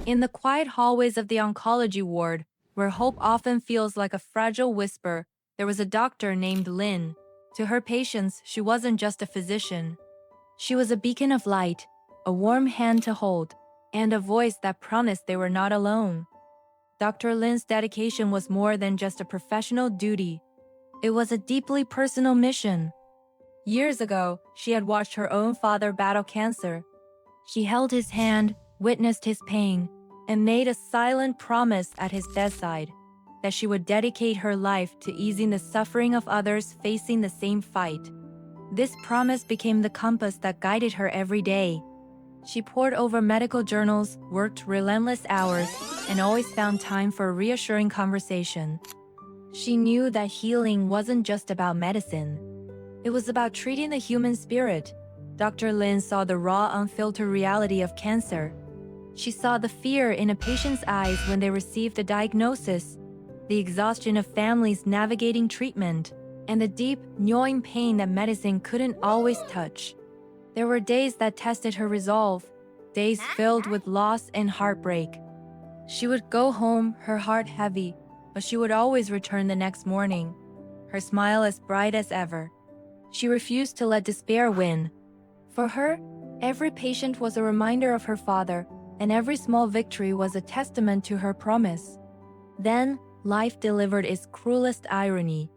In the quiet hallways of the oncology ward, where hope often feels like a fragile whisper, there was a doctor named Lin. To her patients, she wasn't just a physician. She was a beacon of light, a warm hand to hold, and a voice that promised they were not alone. Dr. Lin's dedication was more than just a professional duty. It was a deeply personal mission. Years ago, she had watched her own father battle cancer. She held his hand, witnessed his pain, and made a silent promise at his bedside that she would dedicate her life to easing the suffering of others facing the same fight. This promise became the compass that guided her every day. She pored over medical journals, worked relentless hours, and always found time for a reassuring conversation. She knew that healing wasn't just about medicine. It was about treating the human spirit. Dr. Lin saw the raw, unfiltered reality of cancer. She saw the fear in a patient's eyes when they received a diagnosis, the exhaustion of families navigating treatment, and the deep, gnawing pain that medicine couldn't always touch. There were days that tested her resolve, days filled with loss and heartbreak. She would go home, her heart heavy, but she would always return the next morning, her smile as bright as ever. She refused to let despair win. For her, every patient was a reminder of her father, and every small victory was a testament to her promise. Then, life delivered its cruelest irony.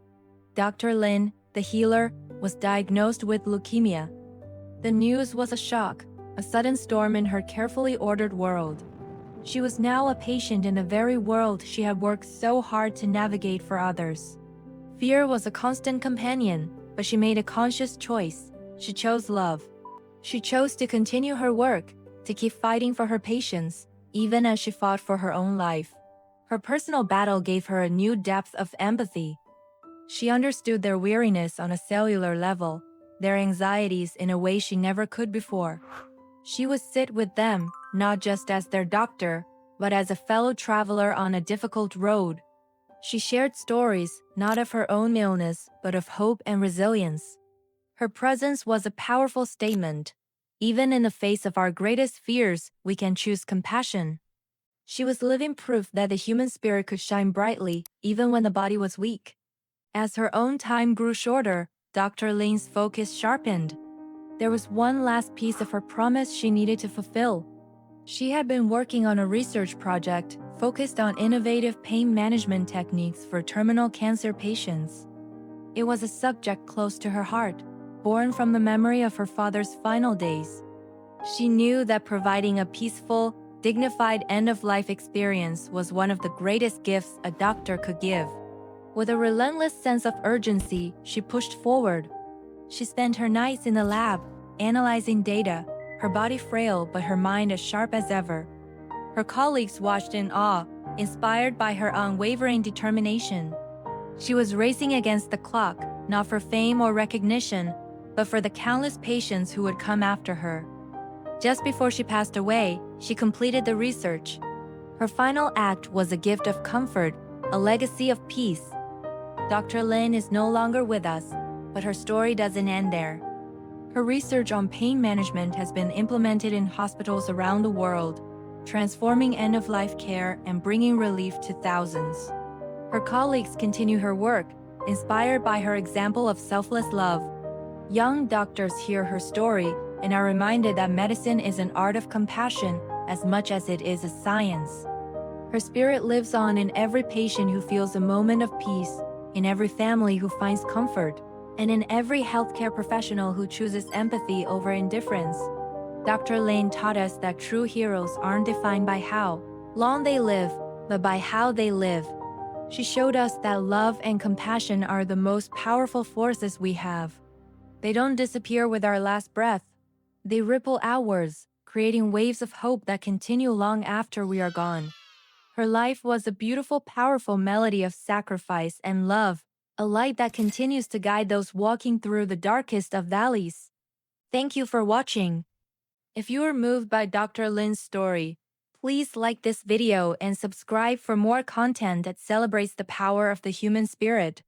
Dr. Lin, the healer, was diagnosed with leukemia. The news was a shock, a sudden storm in her carefully ordered world. She was now a patient in the very world she had worked so hard to navigate for others. Fear was a constant companion, but she made a conscious choice. She chose love. She chose to continue her work, to keep fighting for her patients, even as she fought for her own life. Her personal battle gave her a new depth of empathy. She understood their weariness on a cellular level, their anxieties in a way she never could before. She would sit with them, not just as their doctor, but as a fellow traveler on a difficult road. She shared stories, not of her own illness, but of hope and resilience. Her presence was a powerful statement. Even in the face of our greatest fears, we can choose compassion. She was living proof that the human spirit could shine brightly, even when the body was weak. As her own time grew shorter, Dr. Lin's focus sharpened. There was one last piece of her promise she needed to fulfill. She had been working on a research project focused on innovative pain management techniques for terminal cancer patients. It was a subject close to her heart, born from the memory of her father's final days. She knew that providing a peaceful, dignified end-of-life experience was one of the greatest gifts a doctor could give. With a relentless sense of urgency, she pushed forward. She spent her nights in the lab, analyzing data, her body frail but her mind as sharp as ever. Her colleagues watched in awe, inspired by her unwavering determination. She was racing against the clock, not for fame or recognition, but for the countless patients who would come after her. Just before she passed away, she completed the research. Her final act was a gift of comfort, a legacy of peace. Dr. Lin is no longer with us, but her story doesn't end there. Her research on pain management has been implemented in hospitals around the world, transforming end-of-life care and bringing relief to thousands. Her colleagues continue her work, inspired by her example of selfless love. Young doctors hear her story and are reminded that medicine is an art of compassion as much as it is a science. Her spirit lives on in every patient who feels a moment of peace, in every family who finds comfort, and in every healthcare professional who chooses empathy over indifference. Dr. Lin taught us that true heroes aren't defined by how long they live, but by how they live. She showed us that love and compassion are the most powerful forces we have. They don't disappear with our last breath. They ripple outwards, creating waves of hope that continue long after we are gone. Her life was a beautiful, powerful melody of sacrifice and love, a light that continues to guide those walking through the darkest of valleys. Thank you for watching. If you are moved by Dr. Lin's story, please like this video and subscribe for more content that celebrates the power of the human spirit.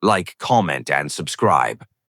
Like, comment, and subscribe.